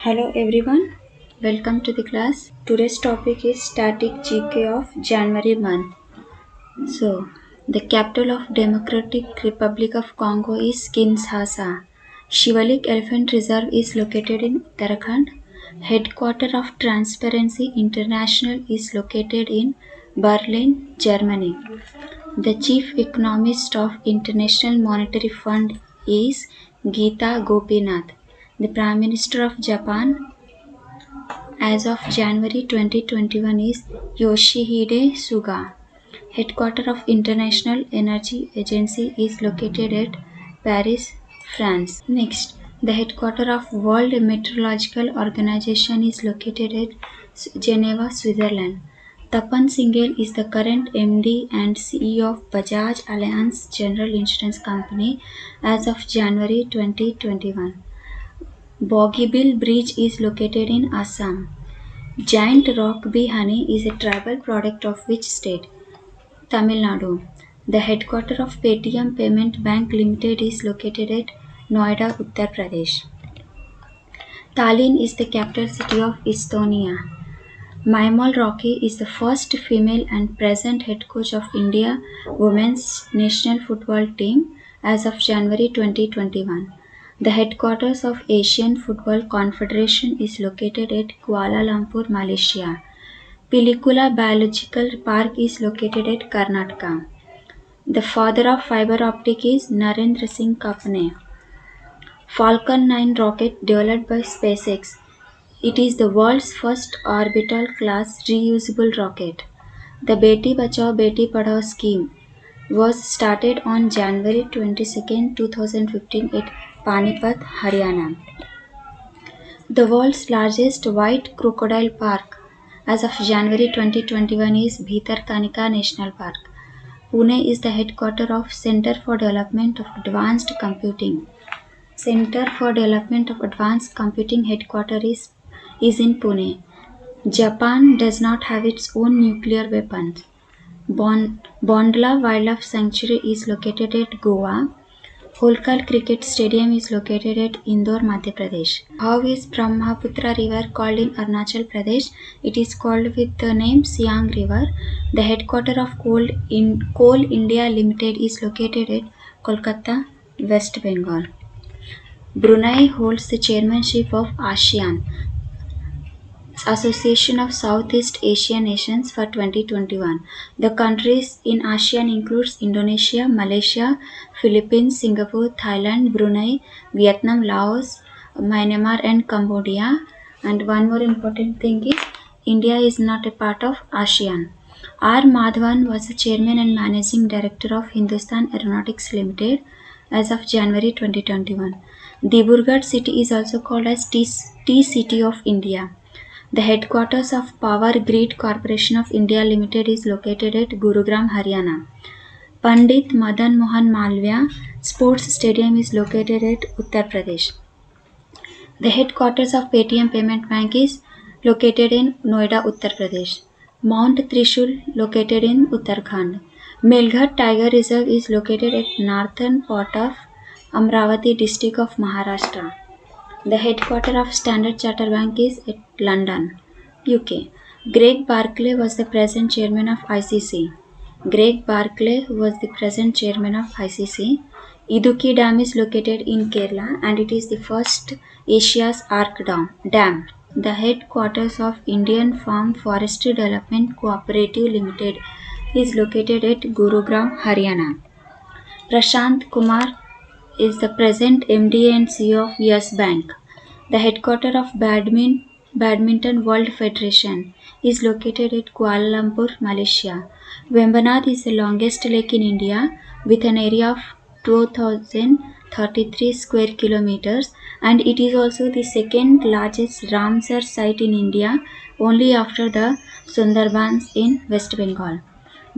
Hello everyone, welcome to the class. Today's topic is static GK of January month. So, the capital of Democratic Republic of Congo is Kinshasa. Shivalik Elephant Reserve is located in Uttarakhand. Headquarter of Transparency International is located in Berlin, Germany. The chief economist of International Monetary Fund is Geeta Gopinath. The Prime Minister of Japan as of January 2021 is Yoshihide Suga. Headquarter of International Energy Agency is located at Paris, France. Next, the headquarter of World Meteorological Organization is located at Geneva, Switzerland. Tapan Singhel is the current MD and CEO of Bajaj Allianz General Insurance Company as of January 2021. Boggybill Bridge is located in Assam. Giant rock bee honey is a tribal product of which state? Tamil Nadu. The headquarter of Paytm Payment Bank Limited is located at Noida, Uttar Pradesh. Tallinn is the capital city of Estonia. Maimal Rocky is the first female and present head coach of India women's national football team as of January 2021. The headquarters of Asian Football Confederation is located at Kuala Lumpur, Malaysia. Pilikula Biological Park is located at Karnataka. The father of fiber optic is Narendra Singh Kapne. Falcon 9 rocket developed by SpaceX. It is the world's first orbital class reusable rocket. The Beti Bachao Beti Padhao scheme was started on January 22, 2015 at Panipat, Haryana. The world's largest white crocodile park as of January 2021 is Bhitarkanika National Park. Pune is the headquarter of Center for Development of Advanced Computing. Center for Development of Advanced Computing headquarter is in Pune. Japan does not have its own nuclear weapons. Bondla Wildlife Sanctuary is located at Goa. Holkar Cricket Stadium is located at Indore, Madhya Pradesh. How is Brahmaputra River called in Arunachal Pradesh? It is called with the name Siang River. The headquarter of Coal India Limited is located at Kolkata, West Bengal. Brunei holds the chairmanship of ASEAN, Association of Southeast Asian Nations for 2021. The countries in ASEAN includes Indonesia, Malaysia, Philippines, Singapore, Thailand, Brunei, Vietnam, Laos, Myanmar and Cambodia. And one more important thing is India is not a part of ASEAN. R. Madhavan was the chairman and managing director of Hindustan Aeronautics Limited as of January 2021. Dibrugarh city is also called as Tea City of India. The headquarters of Power Grid Corporation of India Limited is located at Gurugram, Haryana. Pandit Madan Mohan Malviya Sports Stadium is located at Uttar Pradesh. The headquarters of Paytm Payment Bank is located in Noida, Uttar Pradesh. Mount Trishul located in Uttarakhand. Melghat Tiger Reserve is located at northern part of Amravati district of Maharashtra. The headquarters of Standard Chartered Bank is at London, UK. Greg Barclay was the present chairman of ICC. Greg Barclay was the present chairman of ICC. Idukki Dam is located in Kerala and it is the first Asia's arc dam. The headquarters of Indian Farm Forestry Development Cooperative Limited is located at Gurugram, Haryana. Prashant Kumar is the present MD and CEO of Yes Bank. The headquarters of Badminton World Federation is located at Kuala Lumpur, Malaysia. Vembanad is the longest lake in India with an area of 2033 square kilometers and it is also the second largest Ramsar site in India only after the Sundarbans in West Bengal.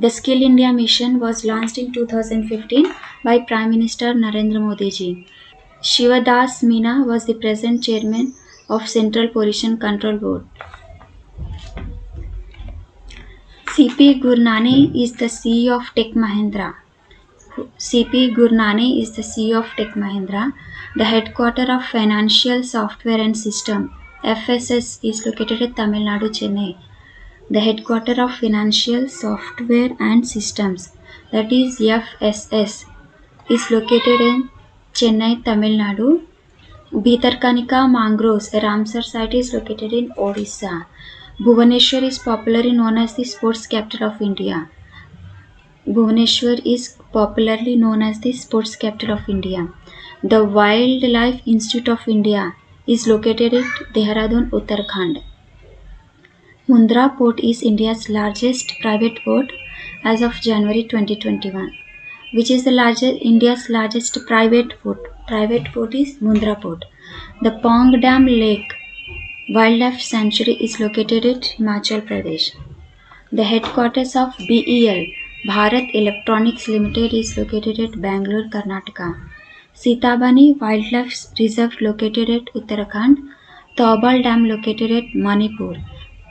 The Skill India mission was launched in 2015 by Prime Minister Narendra Modi ji. Shivadas Meena was the present chairman of Central Pollution Control Board. C.P. Gurnani is the CEO of Tech Mahindra. C.P. The headquarters of Financial Software and System FSS is located at Tamil Nadu, Chennai. The headquarter of Financial Software and Systems, that is FSS, is located in Chennai, Tamil Nadu. Bhitarkanika Mangroves, a Ramsar site, is located in Odisha. Bhubaneswar is popularly known as the sports capital of India. Bhubaneswar is popularly known as the sports capital of India. The Wildlife Institute of India is located at Dehradun, Uttarakhand. Mundra Port is India's largest private port as of January 2021. Which is India's largest private port? Private port is Mundra Port. The Pong Dam Lake Wildlife Sanctuary is located at Himachal Pradesh. The headquarters of BEL, Bharat Electronics Limited, is located at Bangalore, Karnataka. Sitabani Wildlife Reserve located at Uttarakhand. Taubal Dam located at Manipur.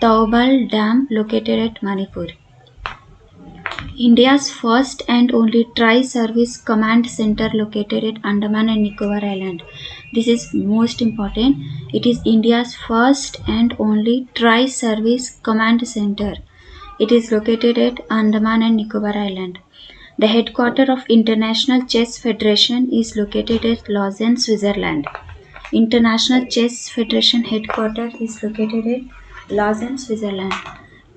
Taubal Dam located at Manipur. India's first and only tri-service command center located at Andaman and Nicobar Island. This is most important. It is India's first and only tri-service command center. It is located at Andaman and Nicobar Island. The headquarters of International Chess Federation is located at Lausanne, Switzerland. International Chess Federation headquarters is located at Lausanne, Switzerland.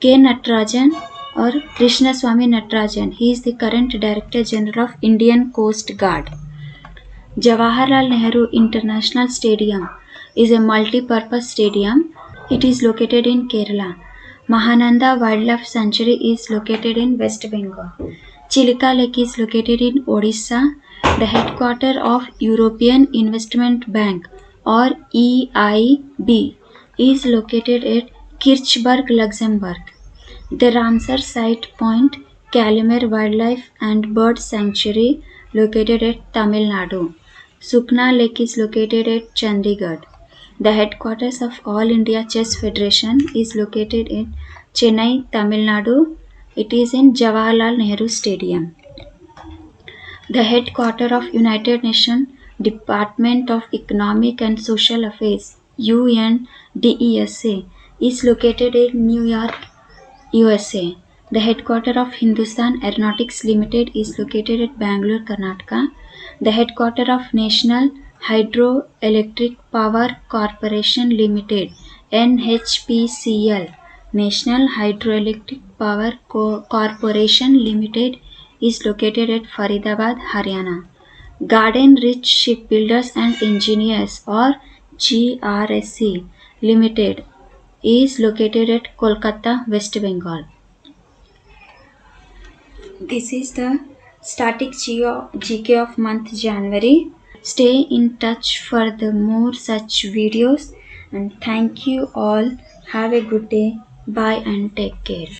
K. Natarajan or Krishnaswamy Natarajan, he is the current Director General of Indian Coast Guard. Jawaharlal Nehru International Stadium is a multi-purpose stadium. It is located in Kerala. Mahananda Wildlife Sanctuary is located in West Bengal. Chilika Lake is located in Odisha. The headquarters of European Investment Bank or EIB is located at Kirchberg, Luxembourg. The Ramsar Site Point Calumet Wildlife and Bird Sanctuary located at Tamil Nadu. Sukna Lake is located at Chandigarh. The headquarters of All India Chess Federation is located in Chennai, Tamil Nadu. It is in Jawaharlal Nehru Stadium. The headquarters of United Nations Department of Economic and Social Affairs UNDESA is located in New York, USA. The headquarters of Hindustan Aeronautics Limited is located at Bangalore, Karnataka. The headquarters of National Hydroelectric Power Corporation Limited NHPCL, National Hydroelectric Power Corporation Limited, is located at Faridabad, Haryana. Garden Rich Shipbuilders and Engineers or GRSE Limited is located at Kolkata, West Bengal. This is the static GK of month January. Stay in touch for the more such videos, and thank you all. Have a good day. Bye and take care.